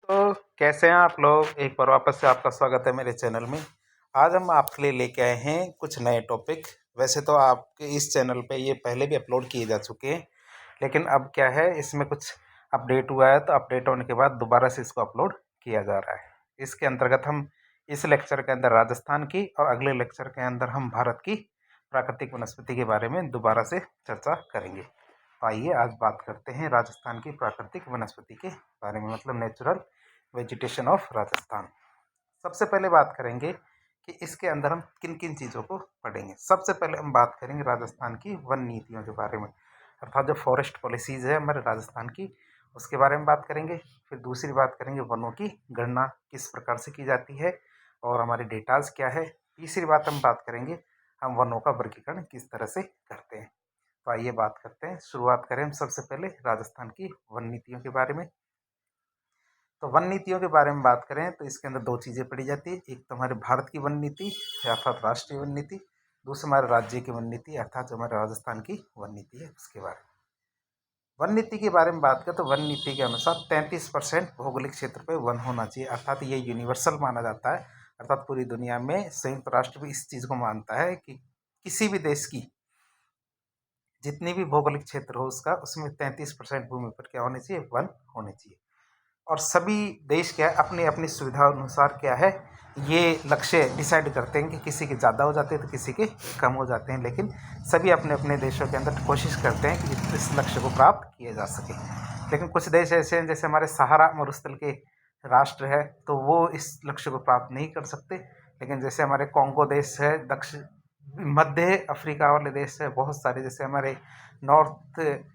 तो कैसे हैं आप लोग। एक बार वापस से आपका स्वागत है मेरे चैनल में। आज हम आपके लिए लेके आए हैं कुछ नए टॉपिक। वैसे तो आपके इस चैनल पे ये पहले भी अपलोड किए जा चुके हैं, लेकिन अब क्या है, इसमें कुछ अपडेट हुआ है, तो अपडेट होने के बाद दोबारा से इसको अपलोड किया जा रहा है। इसके अंतर्गत हम इस लेक्चर के अंदर राजस्थान की और अगले लेक्चर के अंदर हम भारत की प्राकृतिक वनस्पति के बारे में दोबारा से चर्चा करेंगे। तो आइए आज बात करते हैं राजस्थान की प्राकृतिक वनस्पति के बारे में, मतलब नेचुरल वेजिटेशन ऑफ राजस्थान। सबसे पहले बात करेंगे कि इसके अंदर हम किन किन चीज़ों को पढ़ेंगे। सबसे पहले हम बात करेंगे राजस्थान की वन नीतियों के बारे में, अर्थात जो फॉरेस्ट पॉलिसीज़ है हमारे राजस्थान की, उसके बारे में बात करेंगे। फिर दूसरी बात करेंगे वनों की गणना किस प्रकार से की जाती है और हमारे डेटाज क्या है। तीसरी बात हम बात करेंगे हम वनों का वर्गीकरण किस तरह से करते हैं। तो आइए बात करते हैं, शुरुआत करें हम सबसे पहले राजस्थान की वन नीतियों के बारे में। तो वन नीतियों के बारे में बात करें तो इसके अंदर दो चीज़ें पड़ी जाती है। एक तो हमारे भारत की वन नीति अर्थात राष्ट्रीय वन नीति, दूसरी हमारे राज्य की वन नीति अर्थात जो हमारे राजस्थान की वन नीति है उसके बारे में। वन नीति के बारे में बात करें तो वन नीति के अनुसार 33% भौगोलिक क्षेत्र पर वन होना चाहिए, अर्थात ये यूनिवर्सल माना जाता है। अर्थात पूरी दुनिया में संयुक्त राष्ट्र भी इस चीज़ को मानता है कि किसी भी देश की जितनी भी भौगोलिक क्षेत्र हो उसका, उसमें 33% भूमि पर क्या होने चाहिए, वन होने चाहिए। और सभी देश क्या है अपनी अपनी सुविधा अनुसार क्या है ये लक्ष्य डिसाइड करते हैं कि किसी के ज़्यादा हो जाते हैं तो किसी के कम हो जाते हैं, लेकिन सभी अपने अपने देशों के अंदर कोशिश करते हैं कि इस लक्ष्य को प्राप्त किया जा सके। लेकिन कुछ देश ऐसे हैं जैसे हमारे सहारा मरुस्थल के राष्ट्र है, तो वो इस लक्ष्य को प्राप्त नहीं कर सकते। लेकिन जैसे हमारे कॉन्गो देश है, दक्षिण मध्य अफ्रीका वाले देश है, बहुत सारे जैसे हमारे नॉर्थ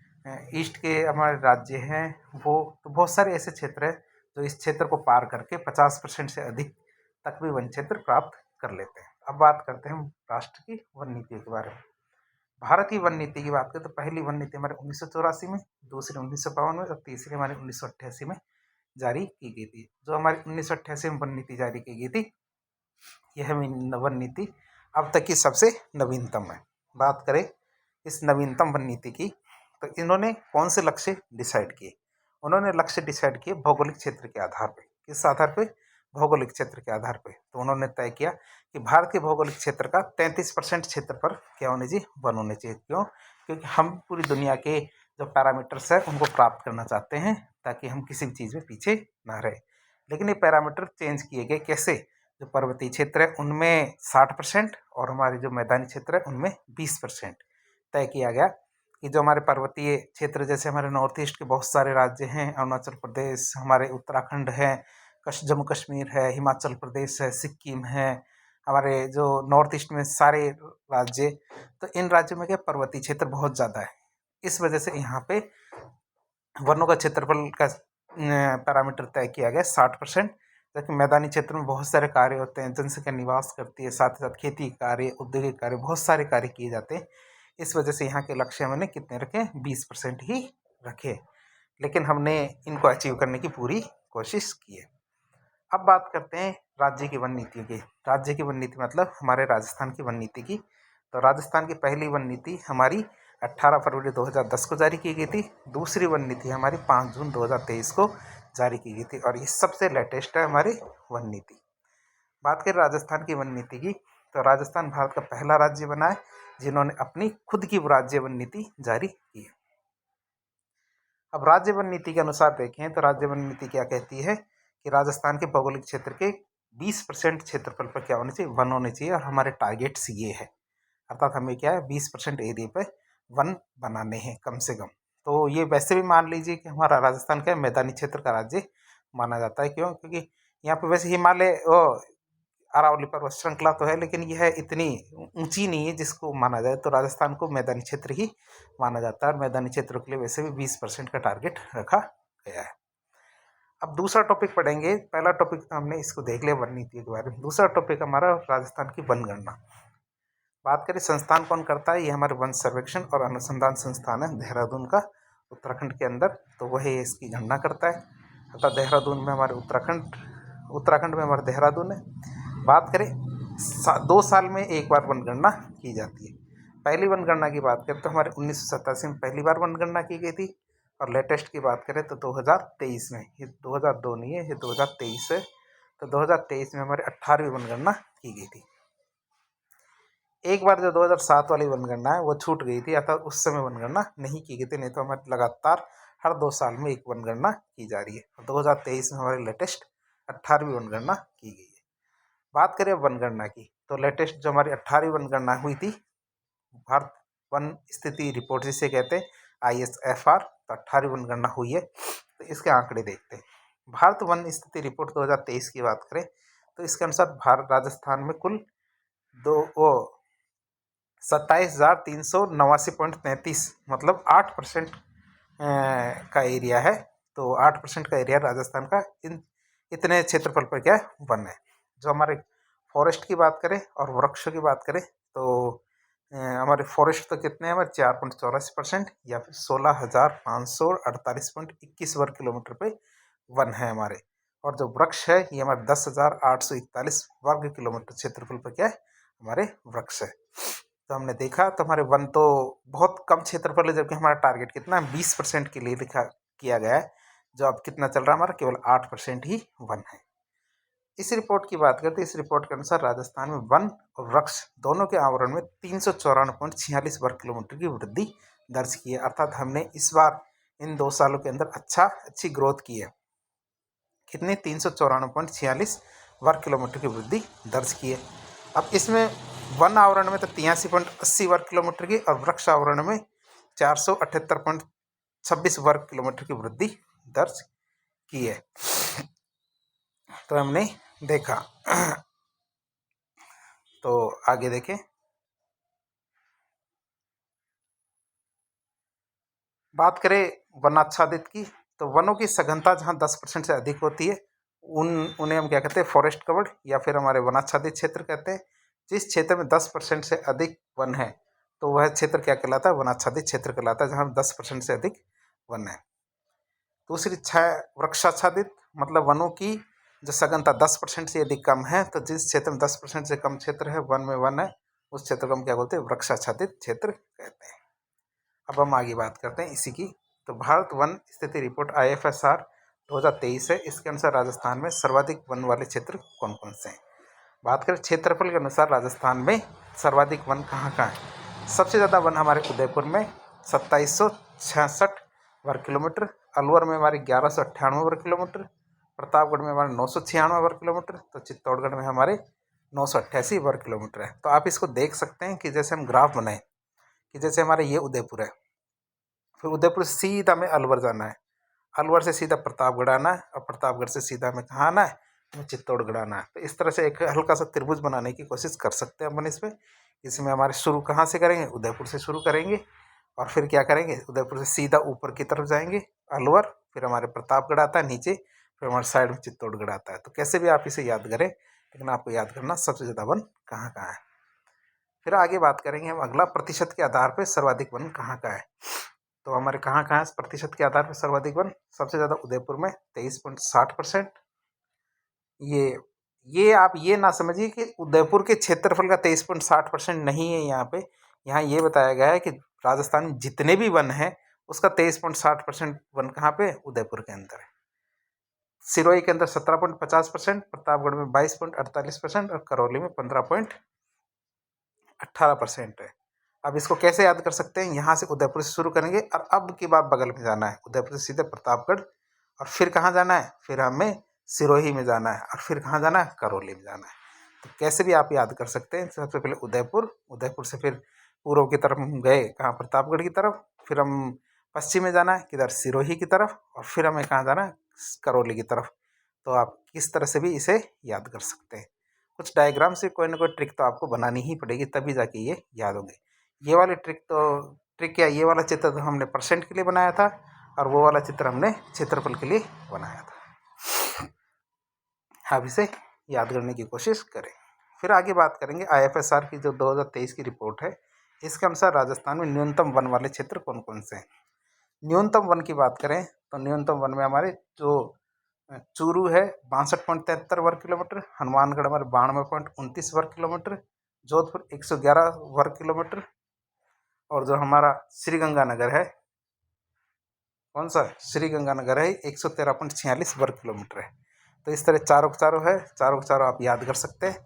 ईस्ट के हमारे राज्य हैं, वो तो बहुत सारे ऐसे क्षेत्र हैं जो इस क्षेत्र को पार करके 50% से अधिक तक भी वन क्षेत्र प्राप्त कर लेते हैं। अब बात करते हैं हम राष्ट्र की वन नीति के बारे में। भारत की वन नीति की बात करें तो पहली वन नीति हमारे 1984 में, दूसरी 1952 में और तीसरी हमारी 1988 में जारी की गई थी। जो हमारी 1988 में वन नीति जारी की गई थी, यह वन नीति अब तक की सबसे नवीनतम है। बात करें इस नवीनतम वन नीति की, तो इन्होंने कौन से लक्ष्य डिसाइड किए। उन्होंने लक्ष्य डिसाइड किए भौगोलिक क्षेत्र के आधार पे। किस आधार पे, भौगोलिक क्षेत्र के आधार पे। तो उन्होंने तय किया कि भारत के भौगोलिक क्षेत्र का 33% क्षेत्र पर क्या होने चाहिए, वन होने चाहिए। क्यों, क्योंकि हम पूरी दुनिया के जो पैरामीटर्स है उनको प्राप्त करना चाहते हैं ताकि हम किसी भी चीज़ में पीछे ना रहे। लेकिन ये पैरामीटर चेंज किए गए कैसे, जो पर्वतीय क्षेत्र है उनमें 60% और हमारे जो मैदानी क्षेत्र है उनमें 20% तय किया गया कि जो हमारे पर्वतीय क्षेत्र जैसे हमारे नॉर्थ ईस्ट के बहुत सारे राज्य हैं, अरुणाचल प्रदेश, हमारे उत्तराखंड है, जम्मू कश्मीर है, हिमाचल प्रदेश है, सिक्किम है, हमारे जो नॉर्थ ईस्ट में सारे राज्य, तो इन राज्यों में क्या पर्वतीय क्षेत्र बहुत ज़्यादा है। इस वजह से यहाँ पे वनों का क्षेत्रफल का पैरामीटर तय किया गया 60%। जबकि मैदानी क्षेत्र में बहुत सारे कार्य होते हैं, जनसंख्या निवास करती है, साथ ही साथ खेती कार्य, औद्योगिक कार्य, बहुत सारे कार्य किए जाते हैं। इस वजह से यहाँ के लक्ष्य हमने कितने रखे, 20% ही रखे, लेकिन हमने इनको अचीव करने की पूरी कोशिश की है। अब बात करते हैं राज्य की वन नीतियों की। राज्य की वन नीति मतलब हमारे राजस्थान की वन नीति की। तो राजस्थान की पहली वन नीति हमारी 18 फरवरी 2010 को जारी की गई थी। दूसरी वन नीति हमारी 5 जून 2023 को जारी की गई थी और ये सबसे लेटेस्ट है हमारी वन नीति। बात करें राजस्थान की वन नीति की, तो राजस्थान भारत का पहला राज्य बना है जिन्होंने अपनी खुद की राज्य वन नीति जारी की है। अब राज्य वन नीति के अनुसार देखें तो राज्य वन नीति क्या कहती है कि राजस्थान के भौगोलिक क्षेत्र के 20% क्षेत्रफल पर क्या होने चाहिए, वन होने चाहिए। और हमारे टारगेट्स ये है, अर्थात हमें क्या है 20% एरिया पे वन बनाने हैं कम से कम। तो ये वैसे भी मान लीजिए कि हमारा राजस्थान का मैदानी क्षेत्र का राज्य माना जाता है। क्यों, क्योंकि यहाँ पे वैसे हिमालय अरावली पर्वत श्रृंखला तो है, लेकिन यह इतनी ऊंची नहीं है जिसको माना जाए। तो राजस्थान को मैदानी क्षेत्र ही माना जाता है और मैदानी क्षेत्रों के लिए वैसे भी 20% का टारगेट रखा गया है। अब दूसरा टॉपिक पढ़ेंगे। पहला टॉपिक तो हमने इसको देख लिया वन नीति के बारे में। दूसरा टॉपिक हमारा राजस्थान की वनगणना। बात करें संस्थान कौन करता है, ये हमारे वन सर्वेक्षण और अनुसंधान संस्थान है देहरादून का, उत्तराखंड के अंदर। तो वही इसकी गणना करता है, अर्थात देहरादून में हमारे उत्तराखंड में हमारा देहरादून है। बात करें 2 साल में एक बार वनगणना की जाती है। पहली वनगणना की बात करें तो हमारे 1987 में पहली बार वनगणना की गई थी और लेटेस्ट की बात करें तो 2023 में, ये 2002 नहीं है, ये 2023 है। तो 2023 में हमारी 18वीं जनगणना की गई थी। एक बार जो 2007 वाली जनगणना है वो छूट गई थी, अर्थात उस समय जनगणना नहीं की गई थी, नहीं तो हमारी लगातार हर 2 साल में एक जनगणना की जा रही है। और 2023 में हमारी लेटेस्ट 18वीं जनगणना की गई है। बात करें जनगणना की, तो लेटेस्ट जो हमारी 18वीं जनगणना हुई थी, भारत वन स्थिति रिपोर्ट जिसे कहते हैं ISFR, तो 18वीं जनगणना हुई है। तो इसके आंकड़े देखते हैं। भारत वन स्थिति रिपोर्ट 2023 की बात करें तो इसके अनुसार भारत राजस्थान में कुल 27,389.33 मतलब 8% का एरिया है। तो 8% का एरिया राजस्थान का इतने क्षेत्रफल पर क्या वन है। जो हमारे फॉरेस्ट की बात करें और वृक्षों की बात करें तो हमारे फॉरेस्ट तो कितने हैं, हमारे 4.84% या फिर 16,548.21 वर्ग किलोमीटर पे वन है हमारे। और जो वृक्ष है ये हमारे 10,841 वर्ग किलोमीटर क्षेत्रफल पर क्या है हमारे वृक्ष है। तो हमने देखा तो हमारे वन तो बहुत कम क्षेत्रफल है, जबकि हमारा टारगेट कितना है 20% के लिए लिखा किया गया है। जो अब कितना चल रहा है हमारा, केवल 8% ही वन है। इस रिपोर्ट की बात करते हैं, इस रिपोर्ट के अनुसार राजस्थान में वन और वृक्ष दोनों के आवरण में 394.46 वर्ग किलोमीटर की वृद्धि दर्ज की है। अर्थात हमने इस बार इन 2 सालों के अंदर अच्छी ग्रोथ की है। कितनी, 394.46 वर्ग किलोमीटर की वृद्धि दर्ज की है। अब इसमें वन आवरण में तो 83.80 वर्ग किलोमीटर की और वृक्ष आवरण में 478.26 वर्ग किलोमीटर की वृद्धि दर्ज की है। तो हमने देखा। तो आगे देखें। बात करें वनाच्छादित की, तो वनों की सघनता जहाँ 10% से अधिक होती है उन्हें हम क्या कहते हैं, फॉरेस्ट कवर्ड या फिर हमारे वनाच्छादित क्षेत्र कहते हैं। जिस क्षेत्र में 10% से अधिक वन है तो वह क्षेत्र क्या कहलाता है, वनाच्छादित क्षेत्र कहलाता है, जहाँ 10% से अधिक वन है। दूसरी वृक्षाच्छादित, मतलब वनों की जो सघनता 10% से अधिक कम है। तो जिस क्षेत्र में 10% से कम क्षेत्र है, वन में वन है, उस क्षेत्र को हम क्या बोलते हैं, वृक्षाच्छादित क्षेत्र कहते हैं। अब हम आगे बात करते हैं इसी की। तो भारत वन स्थिति रिपोर्ट IFSR 2023 है। इसके अनुसार राजस्थान में सर्वाधिक वन वाले क्षेत्र कौन कौन से हैं। बात करें क्षेत्रफल के अनुसार राजस्थान में सर्वाधिक वन कहाँ कहाँ है। सबसे ज़्यादा वन हमारे उदयपुर में 2766 वर्ग किलोमीटर, अलवर में हमारे 1198 वर्ग किलोमीटर, प्रतापगढ़ में हमारे 996 वर्ग किलोमीटर, तो चित्तौड़गढ़ में हमारे 988 वर्ग किलोमीटर है। तो आप इसको देख सकते हैं कि जैसे हम ग्राफ बनाएं कि जैसे हमारे ये उदयपुर है, फिर उदयपुर से सीधा हमें अलवर जाना है, अलवर से सीधा प्रतापगढ़ आना है और प्रतापगढ़ से सीधा हमें कहाँ आना है, हमें चित्तौड़गढ़ आना है। तो इस तरह से एक हल्का सा त्रिभुज बनाने की कोशिश कर सकते हैं अपन इसमें। इसमें हमारे शुरू कहाँ से करेंगे, उदयपुर से शुरू करेंगे और फिर क्या करेंगे, उदयपुर से सीधा ऊपर की तरफ जाएंगे अलवर, फिर हमारे प्रतापगढ़ आता है नीचे, फिर हमारे साइड में चित्तौड़गढ़ आता है। तो कैसे भी आप इसे याद करें, लेकिन आपको याद करना सबसे ज़्यादा वन कहाँ कहाँ है। फिर आगे बात करेंगे हम अगला, प्रतिशत के आधार पर सर्वाधिक वन कहाँ का है। तो हमारे कहाँ कहाँ प्रतिशत के आधार पर सर्वाधिक वन, सबसे ज़्यादा उदयपुर में 23.60%। ये आप ये ना समझिए कि उदयपुर के क्षेत्रफल का 23.60% नहीं है यहाँ पे। यहाँ ये बताया गया है कि राजस्थान में जितने भी वन हैं उसका 23.60% वन कहाँ पे, उदयपुर के अंदर है। सिरोही के अंदर 17.50%, प्रतापगढ़ में 22.48% और करौली में 15.18% है। अब इसको कैसे याद कर सकते हैं, यहाँ से उदयपुर से शुरू करेंगे और अब की बार बगल में जाना है, उदयपुर से सीधे प्रतापगढ़ और फिर कहाँ जाना है, फिर हमें सिरोही में जाना है और फिर कहाँ जाना है, करौली में जाना है। तो कैसे भी आप याद कर सकते हैं। सबसे पहले उदयपुर से फिर पूर्व की तरफ हम गए कहाँ, प्रतापगढ़ की तरफ, फिर हम पश्चिम में जाना है किधर, सिरोही की तरफ, और फिर हमें कहाँ जाना है, करौली की तरफ। तो आप किस तरह से भी इसे याद कर सकते हैं। कुछ डायग्राम से कोई ना कोई ट्रिक तो आपको बनानी ही पड़ेगी, तभी जाके ये याद होंगे। ये वाली ट्रिक या ये वाला चित्र तो हमने परसेंट के लिए बनाया था और वो वाला चित्र हमने क्षेत्रफल के लिए बनाया था। आप इसे याद करने की कोशिश करें। फिर आगे बात करेंगे IFSR की जो 2023 की रिपोर्ट है। इसके अनुसार राजस्थान में न्यूनतम वन वाले क्षेत्र कौन कौन से हैं। न्यूनतम वन की बात करें तो न्यूनतम वन में हमारे जो चूरू है 62.73 वर्ग किलोमीटर, हनुमानगढ़ हमारे 92.29 वर्ग किलोमीटर, जोधपुर 111 वर्ग किलोमीटर, और जो हमारा श्रीगंगानगर है कौन सा श्री गंगानगर है 113.46 वर्ग किलोमीटर है। तो इस तरह चारों के चारों है, चारों के चारों आप याद कर सकते हैं।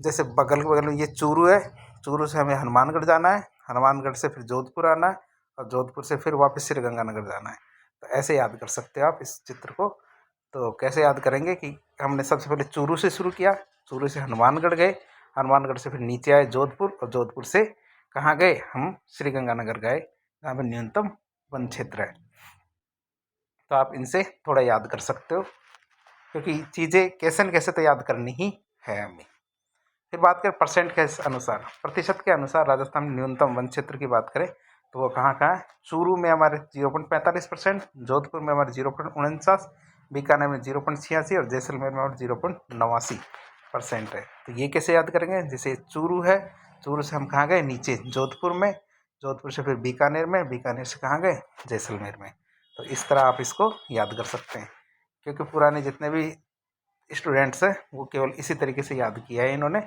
जैसे बगल बगल में ये चूरू है, चूरू से हमें हनुमानगढ़ जाना है, हनुमानगढ़ से फिर जोधपुर आना है और जोधपुर से फिर वापस श्री गंगानगर जाना है। तो ऐसे याद कर सकते हो आप इस चित्र को। तो कैसे याद करेंगे कि हमने सबसे पहले चूरू से शुरू किया, चूरू से हनुमानगढ़ गए, हनुमानगढ़ से फिर नीचे आए जोधपुर और जोधपुर से कहाँ गए, हम श्री गंगानगर गए जहाँ पर न्यूनतम वन क्षेत्र है। तो आप इनसे थोड़ा याद कर सकते हो क्योंकि चीज़ें कैसे न कैसे तो याद करनी ही है हमें। फिर बात करें परसेंट के अनुसार, प्रतिशत के अनुसार राजस्थान में न्यूनतम वन क्षेत्र की बात करें तो वो कहाँ कहाँ है। चूरू में हमारे 0.45%, जोधपुर में हमारे 0.49%, बीकानेर में 0.86% और जैसलमेर में हमारे 0.89% है। तो ये कैसे याद करेंगे, जैसे चूरू है, चूरू से हम कहाँ गए नीचे जोधपुर में, जोधपुर से फिर बीकानेर में, बीकानेर से कहाँ गए जैसलमेर में। तो इस तरह आप इसको याद कर सकते हैं क्योंकि पुराने जितने भी स्टूडेंट्स हैं वो केवल इसी तरीके से याद किया है इन्होंने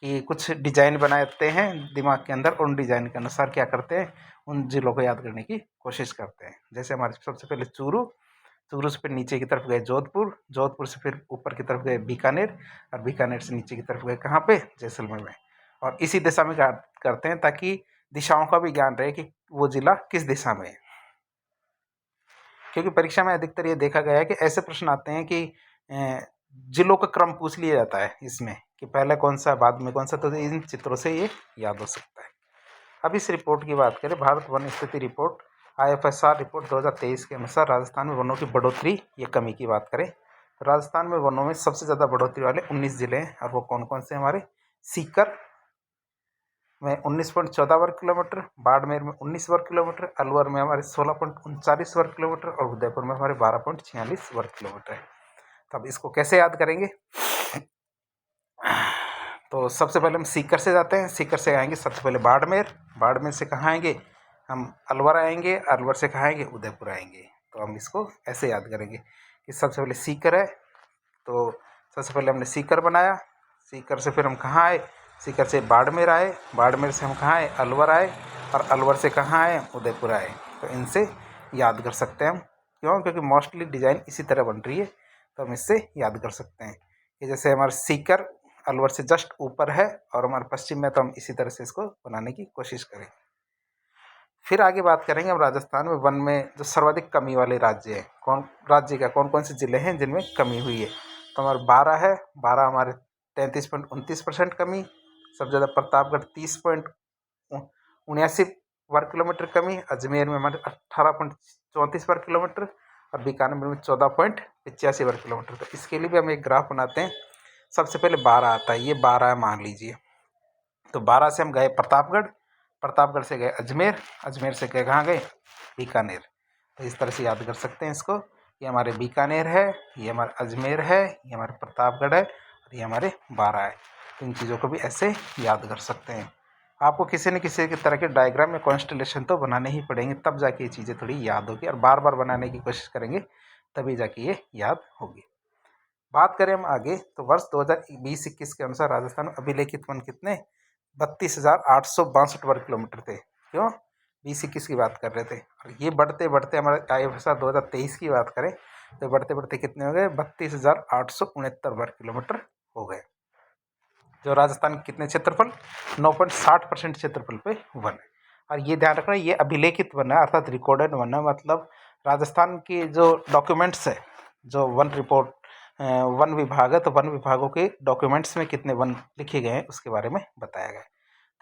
कि कुछ डिजाइन बनाते हैं दिमाग के अंदर, उन डिजाइन के अनुसार क्या करते हैं, उन जिलों को याद करने की कोशिश करते हैं। जैसे हमारे सबसे पहले चूरू, चूरू से फिर नीचे की तरफ गए जोधपुर, जोधपुर से फिर ऊपर की तरफ गए बीकानेर और बीकानेर से नीचे की तरफ गए कहाँ पे, जैसलमेर में। और इसी दिशा में याद करते हैं ताकि दिशाओं का भी ज्ञान रहे कि वो जिला किस दिशा में है। क्योंकि परीक्षा में अधिकतर ये देखा गया है कि ऐसे प्रश्न आते हैं कि जिलों का क्रम पूछ लिया जाता है इसमें कि पहले कौन सा बाद में कौन सा, तो इन चित्रों से ये याद हो सकता है। अब इस रिपोर्ट की बात करें, भारत वन स्थिति रिपोर्ट IFSR रिपोर्ट 2023 के अनुसार राजस्थान में वनों की बढ़ोतरी या कमी की बात करें तो राजस्थान में वनों में सबसे ज़्यादा बढ़ोतरी वाले 19 जिले हैं और वो कौन कौन से हमारे, सीकर में 19.14 वर्ग किलोमीटर, बाड़मेर में 19 वर्ग किलोमीटर, अलवर में हमारे 16.39 वर्ग किलोमीटर और उदयपुर में हमारे 12.46 वर्ग किलोमीटर है। तो अब इसको कैसे याद करेंगे, तो सबसे पहले हम सीकर से जाते हैं, सीकर से आएंगे सबसे पहले बाड़मेर, बाड़मेर से कहाँ आएंगे हम, अलवर आएंगे, अलवर से कहाँ आएंगे, उदयपुर आएंगे। तो हम इसको ऐसे याद करेंगे कि सबसे पहले सीकर है तो सबसे पहले हमने सीकर बनाया, सीकर से फिर हम कहाँ आए, सीकर से बाड़मेर आए, बाड़मेर से हम कहाँ आए, अलवर आए और अलवर से कहाँ आए, उदयपुर आए। तो इनसे याद कर सकते हैं हम, क्यों, क्योंकि मोस्टली डिज़ाइन इसी तरह बन रही है तो हम इससे याद कर सकते हैं कि जैसे हमारे सीकर अलवर से जस्ट ऊपर है और हमारे पश्चिम में, तो हम इसी तरह से इसको बनाने की कोशिश करें। फिर आगे बात करेंगे हम राजस्थान में वन में जो सर्वाधिक कमी वाले राज्य हैं, कौन राज्य का कौन कौन से जिले हैं जिनमें कमी हुई है। तो हमारे 12 है, 12 हमारे 33.29% कमी, सबसे ज़्यादा प्रतापगढ़ 30.79 वर्ग किलोमीटर कमी, अजमेर में हमारे 18.34 वर्ग किलोमीटर और बीकानेर में 14.85 वर्ग किलोमीटर। तो इसके लिए भी हम एक ग्राफ बनाते हैं। सबसे पहले 12 आता है, ये 12 है मान लीजिए, तो 12 से हम गए प्रतापगढ़, प्रतापगढ़ से गए अजमेर, अजमेर से गए कहाँ गए, बीकानेर। तो इस तरह से याद कर सकते हैं इसको, ये हमारे बीकानेर है, ये हमारा अजमेर है, ये हमारे प्रतापगढ़ है और ये हमारे 12 है। तो इन चीज़ों को भी ऐसे याद कर सकते हैं। आपको किसी न किसी तरह के डायग्राम या कॉन्स्टलेशन तो बनाने ही पड़ेंगे, तब जाके ये चीज़ें थोड़ी याद होगी और बार बार बनाने की कोशिश करेंगे तभी जाके ये याद होगी। बात करें हम आगे तो वर्ष 2020-21 के अनुसार राजस्थान में अभिलेखित वन कितने, 32,862 वर्ग किलोमीटर थे। क्यों, 20-21 की बात कर रहे थे और ये बढ़ते बढ़ते हमारे IFSR 2023 की बात करें तो बढ़ते बढ़ते कितने हो गए, 32,869 वर्ग किलोमीटर हो गए। जो राजस्थान के कितने क्षेत्रफल, 9.60% क्षेत्रफल पे वन है। और ये ध्यान रखना, ये अभिलेखित वन है अर्थात रिकॉर्डेड वन है, मतलब राजस्थान के जो डॉक्यूमेंट्स है, जो वन रिपोर्ट वन विभाग है तो वन विभागों के डॉक्यूमेंट्स में कितने वन लिखे गए हैं उसके बारे में बताया गया है।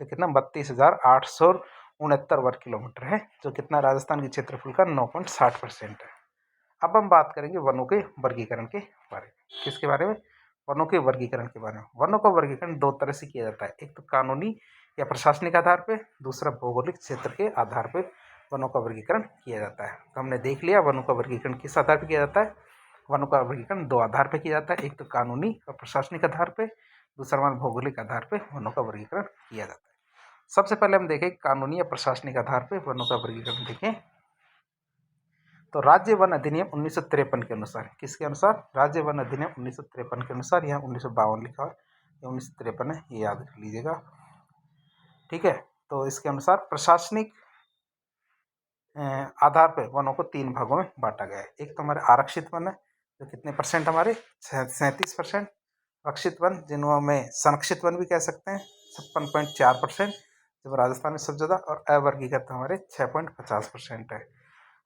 तो कितना, 32,869 वर्ग किलोमीटर है, जो कितना राजस्थान के क्षेत्रफल का 9.60% है। अब हम बात करेंगे वनों के वर्गीकरण के बारे में। किसके बारे में, वनों के वर्गीकरण के बारे में। वनों का वर्गीकरण दो तरह से किया जाता है, एक तो कानूनी या प्रशासनिक आधार पे, दूसरा भौगोलिक क्षेत्र के आधार पे वनों का वर्गीकरण किया जाता है। तो हमने देख लिया वनों का वर्गीकरण किस आधार पर किया जाता है। वनों का वर्गीकरण दो आधार पर किया जाता है, एक तो कानूनी और प्रशासनिक आधार पे, दूसरा हमारे भौगोलिक आधार पे वनों का वर्गीकरण किया जाता है। सबसे पहले हम देखें कानूनी या प्रशासनिक आधार पे वनों का वर्गीकरण देखें तो राज्य वन अधिनियम 1953 के अनुसार, किसके अनुसार, राज्य वन अधिनियम 1953 के अनुसार, यहाँ 1952 लिखा है, ये 1953 है, ये याद रख लीजिएगा, ठीक है। तो इसके अनुसार प्रशासनिक आधार पे वनों को 3 भागों में बांटा गया है। एक तो हमारे आरक्षित वन है, जो कितने परसेंट हमारे 37%। रक्षित वन, जिन्हों में संरक्षित वन भी कह सकते हैं, 56.4%, जब राजस्थान में सबसे ज़्यादा। और अवर्गीकृत हमारे 6.50% है।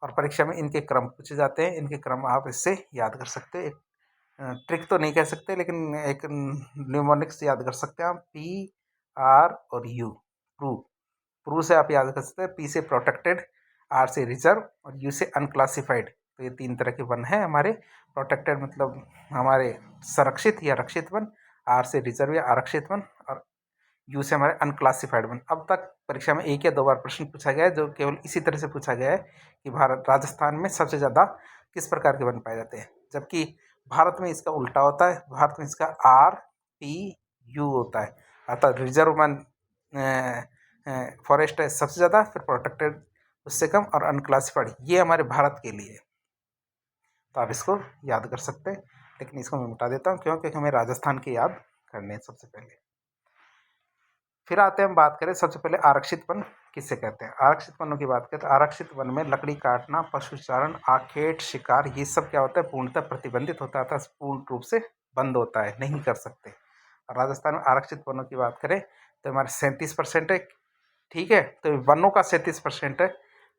और परीक्षा में इनके क्रम पूछे जाते हैं। इनके क्रम आप इससे याद कर सकते हैं। एक ट्रिक तो नहीं कह सकते, लेकिन एक न्यूमोनिक्स से याद कर सकते हैं आप, पी, आर और यू। प्रू प्रू से आप याद कर सकते हैं। पी से प्रोटेक्टेड, आर से रिजर्व और यू से अनक्लासिफाइड। तो ये 3 तरह के वन हैं हमारे। प्रोटेक्टेड मतलब हमारे संरक्षित या रक्षित वन, आर से रिजर्व या आरक्षित वन, और यू से हमारे अनक्लासिफाइड वन। अब तक परीक्षा में 1 या 2 बार प्रश्न पूछा गया है, जो केवल इसी तरह से पूछा गया है कि राजस्थान में सबसे ज़्यादा किस प्रकार के वन पाए जाते हैं, जबकि भारत में इसका उल्टा होता है। भारत में इसका आर, पी, यू होता है। अर्थात रिजर्व वन फॉरेस्ट है सबसे ज़्यादा, फिर प्रोटेक्टेड उससे कम, और अनक्लासिफाइड ये हमारे भारत के लिए। तो आप इसको याद कर सकते हैं, लेकिन इसको मैं मिटा देता हूँ क्योंकि हमें राजस्थान के याद करने हैं सबसे पहले। फिर आते हैं, हम बात करें सबसे पहले आरक्षित वन किससे कहते हैं। आरक्षित वनों की बात करें तो आरक्षित वन में लकड़ी काटना, पशुचारण, आखेट, शिकार, ये सब क्या होता है, पूर्णतः प्रतिबंधित होता था, पूर्ण रूप से बंद होता है, नहीं कर सकते। और राजस्थान में आरक्षित वनों की बात करें तो हमारे 37% है। ठीक है, तो वनों का 37% है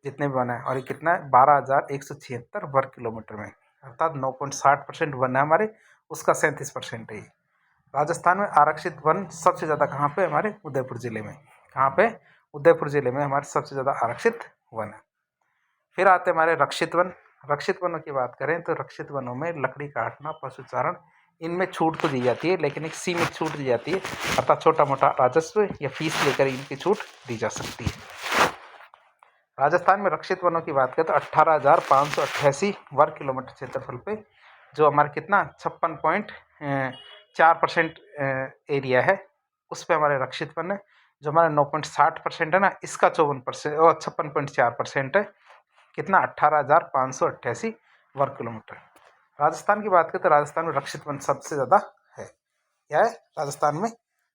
जितने भी वन है, और ये कितना है, 12,176 वर्ग किलोमीटर में, अर्थात 9.60% वन है हमारे, उसका 37% है ये। राजस्थान में आरक्षित वन सबसे ज़्यादा कहाँ पे, हमारे उदयपुर जिले में। कहाँ पे, उदयपुर जिले में हमारे सबसे ज़्यादा आरक्षित वन है। फिर आते हैं हमारे रक्षित वन। रक्षित वनों की बात करें तो रक्षित वनों में लकड़ी काटना, पशुचारण, इनमें छूट तो दी जाती है, लेकिन एक सीमित छूट दी जाती है, अर्थात छोटा मोटा राजस्व या फीस लेकर इनकी छूट दी जा सकती है। राजस्थान में रक्षित वनों की बात करें तो 18,588 वर्ग किलोमीटर क्षेत्रफल पे, जो हमारे कितना 56.4% एरिया है, उस पर हमारे रक्षित वन है। जो हमारे 9.60% है ना, इसका 54% और 56.4% है, कितना 18,588 वर्ग किलोमीटर। राजस्थान की बात करें तो राजस्थान में रक्षित वन सबसे ज़्यादा है। क्या है, राजस्थान में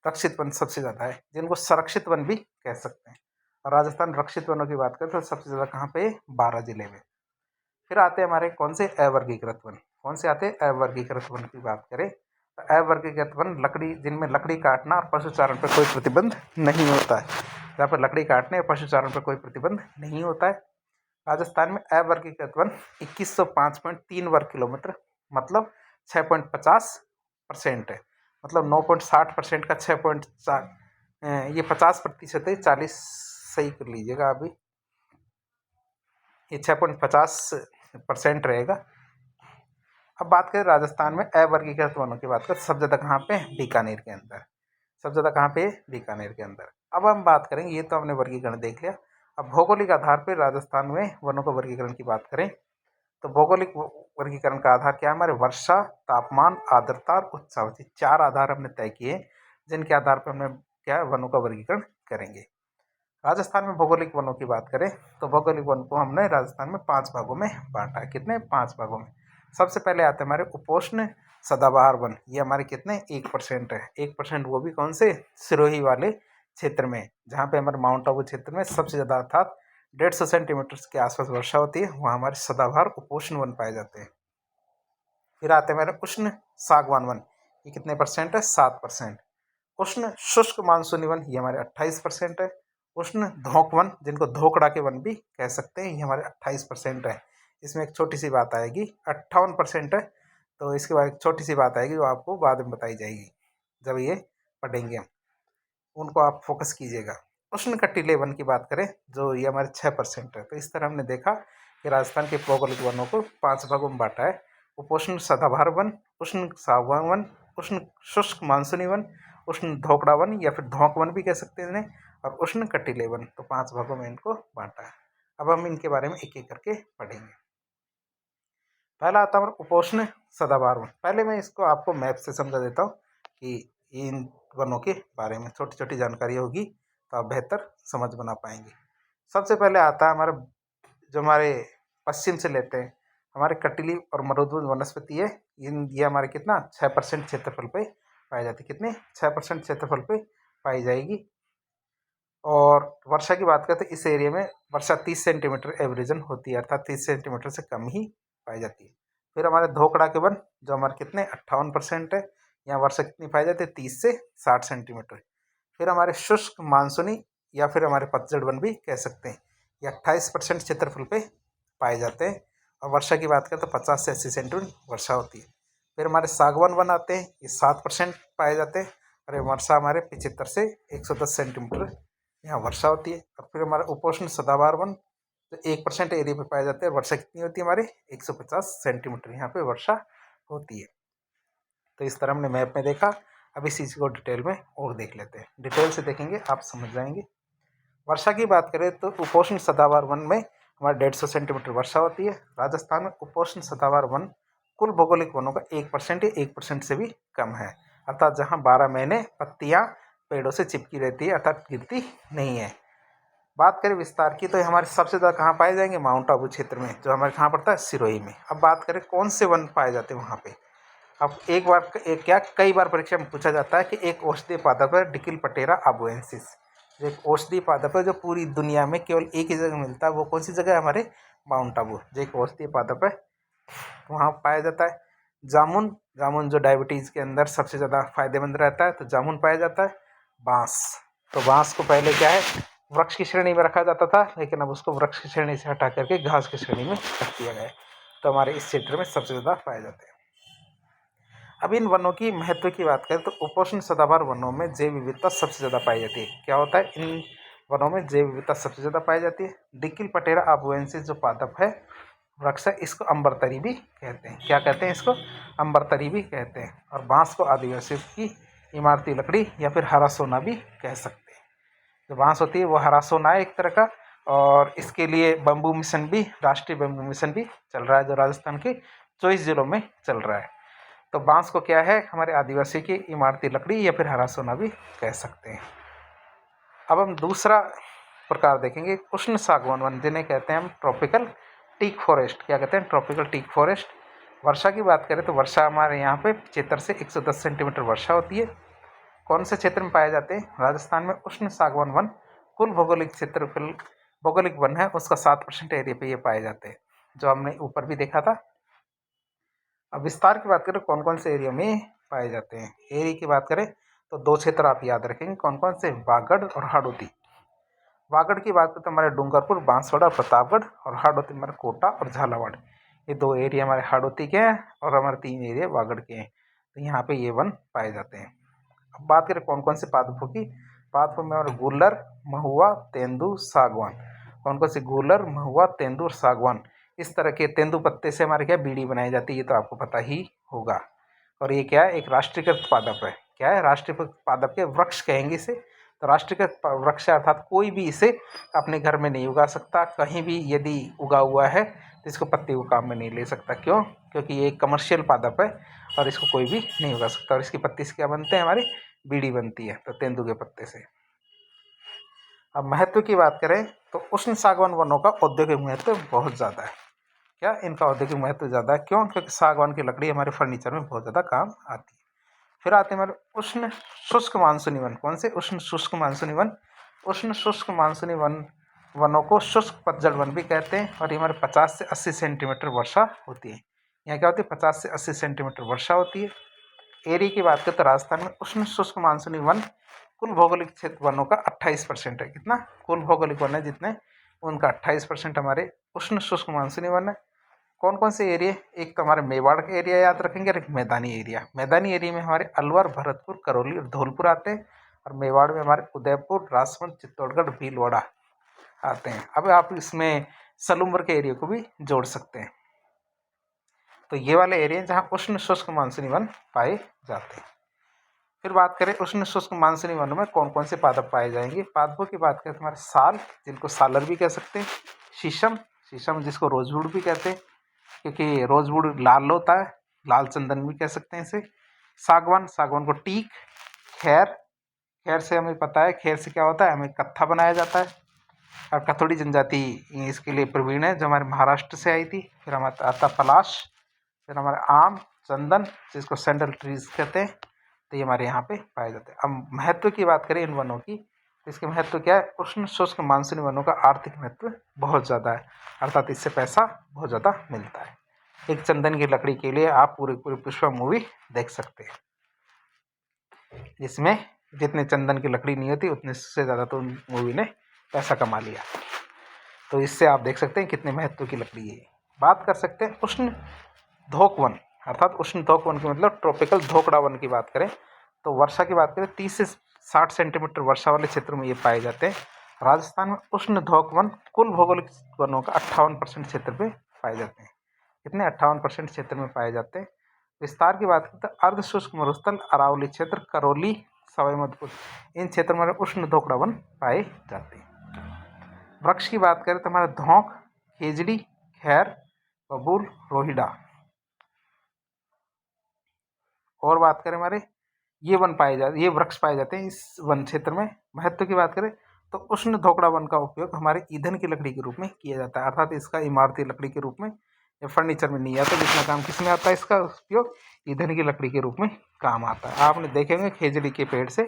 रक्षित वन सबसे ज़्यादा है, जिनको संरक्षित वन भी कह सकते हैं। और राजस्थान रक्षित वनों की बात करें तो सबसे ज़्यादा कहाँ पे, 12 जिले में। फिर आते हैं हमारे कौन से, अवर्गीकृत वन। कौन से आते हैं, अवर्गीकृत वन की बात करें तो अवर्गीकृत वन लकड़ी, जिनमें लकड़ी काटना और पशुचारण पर कोई प्रतिबंध नहीं होता है। जहाँ पर लकड़ी काटने और पशुचारण पर कोई प्रतिबंध नहीं होता है। राजस्थान में अवर्गीकृत वन 2105.3 वर्ग किलोमीटर, मतलब 6.50% है। मतलब 9.60% का 6.4, ये 50% है, 40 सही कर लीजिएगा अभी, ये 6.50% रहेगा। अब बात करें राजस्थान में अवर्गीकृत वनों की बात करें, सबसे ज़्यादा कहाँ पे, बीकानेर के अंदर। सबसे ज़्यादा कहाँ पे, बीकानेर के अंदर। अब हम बात करेंगे, ये तो हमने वर्गीकरण देख लिया। अब भौगोलिक आधार पर राजस्थान में वनों का वर्गीकरण की बात करें तो भौगोलिक वर्गीकरण का आधार क्या है, हमारे वर्षा, तापमान, आर्द्रता और उच्चावधि, 4 आधार हमने तय किए, जिनके आधार पर हमने क्या है, वनों का वर्गीकरण करेंगे। राजस्थान में भौगोलिक वनों की बात करें तो भौगोलिक वन को हमने राजस्थान में 5 भागों में बांटा है। कितने, 5 भागों में। सबसे पहले आते हैं हमारे उपोष्ण सदाबहार वन, ये हमारे कितने, 1% है। 1% वो भी कौन से, सिरोही वाले क्षेत्र में, जहाँ पे हमारे माउंट आबू क्षेत्र में सबसे ज़्यादा अर्थात 150 सेंटीमीटर के आसपास वर्षा होती है, वहाँ हमारे सदाबहार उपोष्ण वन पाए जाते हैं। फिर आते हैं हमारे उष्ण सागवान वन, ये कितने परसेंट है, 7%। उष्ण शुष्क मानसूनी वन, ये हमारे 28% है। उष्ण धोंक वन, जिनको धोकड़ा के वन भी कह सकते हैं, ये हमारे 28% है। इसमें एक छोटी सी बात आएगी, 58% है, तो इसके बाद एक छोटी सी बात आएगी, वो आपको बाद में बताई जाएगी जब ये पढ़ेंगे हम, उनको आप फोकस कीजिएगा। उष्ण कटिले वन की बात करें, जो ये हमारे 6% है। तो इस तरह हमने देखा कि राजस्थान के भौगोलिक वनों को 5 भागों में बांटा है। उपोष्ण सदाबहार वन, उष्ण सागवान वन, उष्ण शुष्क मानसूनी वन, उष्ण धोकड़ा वन या फिर धौंक वन भी कह सकते हैं इन्हें, और उष्ण कटिले वन। तो 5 भागों में इनको बांटा है। अब हम इनके बारे में एक एक करके पढ़ेंगे। पहला आता है उपोष्ण सदाबहार वन। पहले मैं इसको आपको मैप से समझा देता हूँ कि इन वनों के बारे में छोटी छोटी जानकारी होगी तो आप बेहतर समझ बना पाएंगे। सबसे पहले आता है हमारे, जो हमारे पश्चिम से लेते हैं, हमारे कटिली और मरुदगुल वनस्पति है, ये हमारे कितना 6% क्षेत्रफल पे पाई जाती है। कितने, 6% क्षेत्रफल पे पाई जाएगी। और वर्षा की बात करें तो इस एरिया में वर्षा 30 सेंटीमीटर एवरेजन होती है, अर्थात 30 सेंटीमीटर से कम ही पाई जाती है। फिर हमारे धोकड़ा के वन जो हमारे कितने 58% है, यहाँ वर्षा कितनी पाई जाती है 30 से 60 सेंटीमीटर। फिर हमारे शुष्क मानसूनी या फिर हमारे पतझड़ वन भी कह सकते हैं, ये 28% क्षेत्रफल पे पाए जाते हैं। और वर्षा की बात करें तो 50 से 80 सेंटीमीटर वर्षा होती है। फिर हमारे सागवान वन आते हैं, ये 7% पाए जाते हैं और ये वर्षा हमारे 75 से 110 सेंटीमीटर यहाँ वर्षा होती है। और फिर हमारा उपोष्ण सदाबहार वन तो 1% एरिया पे पाए जाते हैं और वर्षा कितनी होती है हमारे 150 सेंटीमीटर यहाँ पे वर्षा होती है। तो इस तरह हमने मैप में देखा। अब इस चीज़ को डिटेल में और देख लेते हैं, डिटेल से देखेंगे आप समझ जाएंगे। वर्षा की बात करें तो उपोष्ण सदाबहार वन में हमारे 150 सेंटीमीटर वर्षा होती है। राजस्थान में उपोष्ण सदाबहार वन कुल भौगोलिक वनों का 1% या 1% से भी कम है, अर्थात जहाँ 12 महीने पत्तियाँ पेड़ों से चिपकी रहती है, अर्थात गिरती नहीं है। बात करें विस्तार की तो हमारे सबसे ज़्यादा कहाँ पाए जाएंगे, माउंट आबू क्षेत्र में, जो हमारे कहाँ पड़ता है सिरोही में। अब बात करें कौन से वन पाए जाते हैं वहाँ पे। अब कई बार परीक्षा में पूछा जाता है कि एक औषधीय पादप है डिकिलपटेरा आबुएंसिस, जो एक औषधीय पादप है जो पूरी दुनिया में केवल एक ही जगह मिलता है, वो कौन सी जगह है हमारे माउंट आबू, जो एक औषधीय पादप है वहाँ पाया जाता है। जामुन, जामुन जो डायबिटीज़ के अंदर सबसे ज़्यादा फायदेमंद रहता है, तो जामुन पाया जाता है। बांस, तो बांस को पहले क्या है वृक्ष की श्रेणी में रखा जाता था, लेकिन अब उसको वृक्ष की श्रेणी से हटा करके घास की श्रेणी में रख दिया गया है। तो हमारे इस क्षेत्र में सबसे ज़्यादा पाए जाते हैं। अब इन वनों की महत्व की बात करें तो उपोष्ण सदाबहार वनों में जैव विविधता सबसे ज़्यादा पाई जाती है। क्या होता है इन वनों में जैव विविधता सबसे ज़्यादा पाई जाती है। डिकिलपटेरा आबुएंसिस जो पादप है वृक्ष है, इसको अम्बरतरी भी कहते हैं। क्या कहते हैं इसको, अम्बरतरी भी कहते हैं। और बांस को आदिवासियों की इमारती लकड़ी या फिर हरा सोना भी कह सकते हैं। जो बांस होती है वो हरा सोना है एक तरह का, और इसके लिए बम्बू मिशन भी, राष्ट्रीय बम्बू मिशन भी चल रहा है, जो राजस्थान के 24 जिलों में चल रहा है। तो बांस को क्या है हमारे आदिवासी की इमारती लकड़ी या फिर हरा सोना भी कह सकते हैं। अब हम दूसरा प्रकार देखेंगे, उष्ण सागवान वन, जिन्हें कहते हैं हम ट्रॉपिकल टीक फॉरेस्ट। क्या कहते हैं, ट्रॉपिकल टीक फॉरेस्ट। वर्षा की बात करें तो वर्षा हमारे यहाँ पे 75 से 110 सेंटीमीटर वर्षा होती है। कौन से क्षेत्र में पाए जाते हैं, राजस्थान में उष्ण सागवान वन कुल भौगोलिक क्षेत्रफल भौगोलिक वन है उसका 7% एरिया पे ये पाए जाते हैं, जो हमने ऊपर भी देखा था। अब विस्तार की बात करें कौन कौन से एरिया में पाए जाते हैं। एरिया की बात करें तो दो क्षेत्र आप याद रखेंगे कौन कौन से, वागड़ और हाड़ौती। वागड़ की बात करें तो हमारे डूंगरपुर, बांसवाड़ा, प्रतापगढ़, और हाड़ौती हमारे कोटा और झालावाड़। ये दो एरिया हमारे हाड़ौती के हैं और हमारे 3 एरिया वागड़ के हैं। तो यहाँ पे ये वन पाए जाते हैं। अब बात करें कौन कौन से पादपों की, पादपों में हमारे गूलर, महुआ, तेंदू, सागवान। कौन कौन से, गूलर, महुआ, तेंदू और सागवान। इस तरह के तेंदू पत्ते से हमारे क्या बीड़ी बनाई जाती है, ये तो आपको पता ही होगा। और ये क्या है, एक राष्ट्रीयकृत पादप है। क्या है, राष्ट्रीयकृत पादप के वृक्ष कहेंगे इसे। तो राष्ट्रीयकृत वृक्ष अर्थात कोई भी इसे अपने घर में नहीं उगा सकता, कहीं भी यदि उगा हुआ है तो इसको पत्ते को काम में नहीं ले सकता। क्यों, क्योंकि ये एक कमर्शियल पादप है और इसको कोई भी नहीं उगा सकता। और इसकी पत्ती से क्या बनते हैं, हमारी बीड़ी बनती है, तो तेंदू के पत्ते से। अब महत्व की बात करें तो उष्ण सागवान वनों का औद्योगिक महत्व बहुत ज़्यादा है। क्या, इनका औद्योगिक महत्व ज़्यादा है, क्यों, क्योंकि सागवान की लकड़ी हमारे फर्नीचर में बहुत ज़्यादा काम आती है। फिर आते हैं हमारे उष्ण शुष्क मानसूनी वन। कौन से, उष्ण शुष्क मानसूनी वन। उष्ण शुष्क मानसूनी वनों को शुष्क पतझड़ वन भी कहते हैं और ये हमारे 50 से 80 सेंटीमीटर वर्षा होती है। यहाँ क्या होती है, 50 से 80 सेंटीमीटर वर्षा होती है। एरिया की बात करें तो राजस्थान में उष्ण शुष्क मानसूनी वन कुल भौगोलिक क्षेत्र वनों का 28% है। कितना, कुल भौगोलिक वन है जितने, उनका 28% हमारे उष्ण शुष्क मानसूनी वन है। कौन कौन से एरिया, एक तो हमारे मेवाड़ का एरिया याद रखेंगे और एक मैदानी एरिया। मैदानी एरिया में हमारे अलवर, भरतपुर, करौली और धौलपुर आते हैं, और मेवाड़ में हमारे उदयपुर, राजसमंद, चित्तौड़गढ़, भीलवाड़ा आते हैं। अब आप इसमें सलूम्बर के एरिया को भी जोड़ सकते हैं। तो ये वाले एरिया जहाँ उष्ण शुष्क मानसूनी वन पाए जाते हैं। फिर बात करें उष्ण शुष्क मानसूनी वनों में कौन कौन से पादप पाए जाएंगे। पादपों की बात करें तो हमारे साल, जिनको सालर भी कह सकते हैं, शीशम, शीशम जिसको रोजवुड भी कहते हैं क्योंकि रोजवुड लाल होता है, लाल चंदन भी कह सकते हैं इसे। सागवान, सागवान को टीक, खैर, खैर से हमें पता है, खैर से क्या होता है, हमें कत्था बनाया जाता है। और कथोड़ी जनजाति इसके लिए प्रवीण है, जो हमारे महाराष्ट्र से आई थी। फिर हमारा आता पलाश, फिर हमारे आम, चंदन जिसको सैंडल ट्रीज कहते हैं, तो ये हमारे यहाँ पे पाए जाते हैं। अब महत्व की बात करें इन वनों की, इसके महत्व क्या है? उष्ण शुष्क मानसूनी वनों का आर्थिक महत्व बहुत ज़्यादा है, अर्थात इससे पैसा बहुत ज़्यादा मिलता है। एक चंदन की लकड़ी के लिए आप पूरी पुष्पा मूवी देख सकते हैं, जिसमें जितने चंदन की लकड़ी नहीं होती उतने से ज़्यादा तो मूवी ने पैसा कमा लिया। तो इससे आप देख सकते हैं कितने महत्व की लकड़ी है। बात कर सकते हैं उष्ण धोक वन, अर्थात उष्ण धोक वन की मतलब ट्रॉपिकल धोकड़ा वन की बात करें तो वर्षा की बात करें 30 से 60 सेंटीमीटर वर्षा वाले क्षेत्रों में ये पाए जाते हैं। राजस्थान में उष्ण धोक वन कुल भौगोलिक वनों का 58% क्षेत्र में पाए जाते हैं। कितने? 58% क्षेत्र में पाए जाते हैं। विस्तार की बात करें तो अर्ध शुष्क मरुस्थल, अरावली क्षेत्र, करौली, सवाई माधोपुर, इन क्षेत्रों में उष्ण धोकड़ा वन पाए जाते हैं। वृक्ष की बात करें तो हमारा धौंक, खेजड़ी, खैर, बबूल, रोहिड़ा। और बात करें हमारे ये वन पाए जाते, ये वृक्ष पाए जाते हैं इस वन क्षेत्र में। महत्व की बात करें तो उष्ण धोकड़ा वन का उपयोग हमारे ईंधन की लकड़ी के रूप में किया जाता है, अर्थात इसका इमारती लकड़ी के रूप में या फर्नीचर में नहीं आता। जितना काम किस में आता है? इसका उपयोग ईंधन की लकड़ी के रूप में काम आता है। आपने देखेंगे खेजड़ी के पेड़ से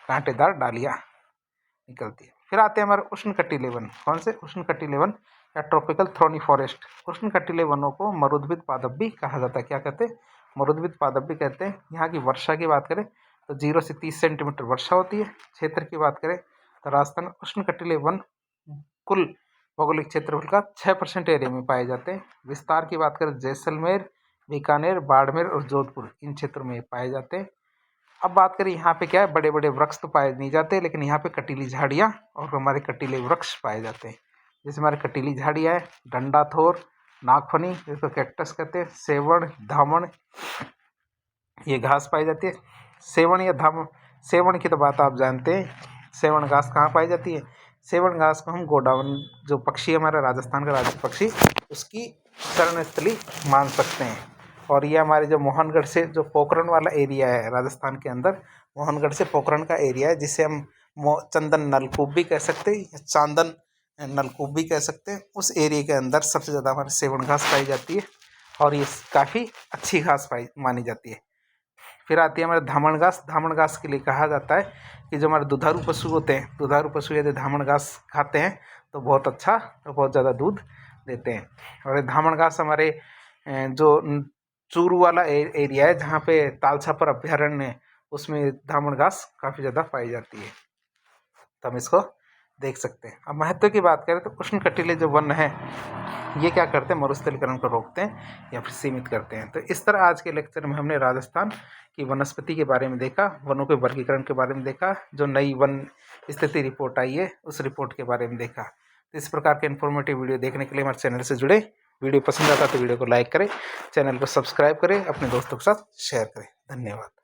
कांटेदार डालियाँ निकलती है। फिर आते हैं हमारे उष्ण कटीले वन। कौन से? उष्ण कटीले वन या ट्रॉपिकल थ्रोनी फॉरेस्ट। उष्ण कटीले वनों को मरुद्भिद पादप भी कहा जाता है। क्या कहते हैं? मरुद्भिद पादप भी कहते हैं। यहाँ की वर्षा की बात करें तो 0 से 30 सेंटीमीटर वर्षा होती है। क्षेत्र की बात करें तो राजस्थान में उष्ण कटीले वन कुल भौगोलिक क्षेत्रफल का 6% एरिया में पाए जाते हैं। विस्तार की बात करें जैसलमेर, बीकानेर, बाड़मेर और जोधपुर, इन क्षेत्रों में पाए जाते हैं। अब बात करें यहाँ पे क्या है? बड़े बड़े वृक्ष तो पाए नहीं जाते, लेकिन यहाँ पे कटीली झाड़ियाँ और हमारे कटीले वृक्ष पाए जाते हैं। जैसे हमारे कटीली झाड़ियाँ है, डंडाथोर, नागफनी, जिसको कैक्टस कहते हैं, सेवण, धामण, ये घास पाई जाती है। सेवण या धाम, सेवण की तो बात आप जानते हैं। सेवण घास कहाँ पाई जाती है? सेवण घास को हम गोडावन, जो पक्षी है हमारा राजस्थान का राज्य पक्षी, उसकी शरण स्थली मान सकते हैं। और ये हमारे जो मोहनगढ़ से जो पोखरण वाला एरिया है राजस्थान के अंदर, मोहनगढ़ से पोखरण का एरिया है, जिसे हम चंदन नलकूप भी कह सकते हैं या चांदन नलकूप भी कह सकते हैं। उस एरिया के अंदर सबसे ज़्यादा हमारे सेवण घास पाई जाती है और ये काफ़ी अच्छी घास पाई मानी जाती है। फिर आती है हमारे धामण घास। धामण घास के लिए कहा जाता है कि जो हमारे दुधारू पशु होते हैं, दुधारू पशु यदि धामण घास खाते हैं तो बहुत अच्छा, तो बहुत ज़्यादा दूध देते हैं। और ये धामण घास हमारे जो चूरू वाला एरिया है जहाँ पे तालछापर अभ्यारण्य है, उसमें धामण घास काफ़ी ज़्यादा पाई जाती है, तो हम इसको देख सकते हैं। अब महत्व की बात करें तो उष्ण कटीले जो वन है ये क्या करते हैं? मरुस्थलीकरण को रोकते हैं या फिर सीमित करते हैं। तो इस तरह आज के लेक्चर में हमने राजस्थान की वनस्पति के बारे में देखा, वनों के वर्गीकरण के बारे में देखा, जो नई वन स्थिति रिपोर्ट आई है उस रिपोर्ट के बारे में देखा। तो इस प्रकार के इन्फॉर्मेटिव वीडियो देखने के लिए हमारे चैनल से जुड़े। वीडियो पसंद आता तो वीडियो को लाइक करें, चैनल को सब्सक्राइब करें, अपने दोस्तों के साथ शेयर करें। धन्यवाद।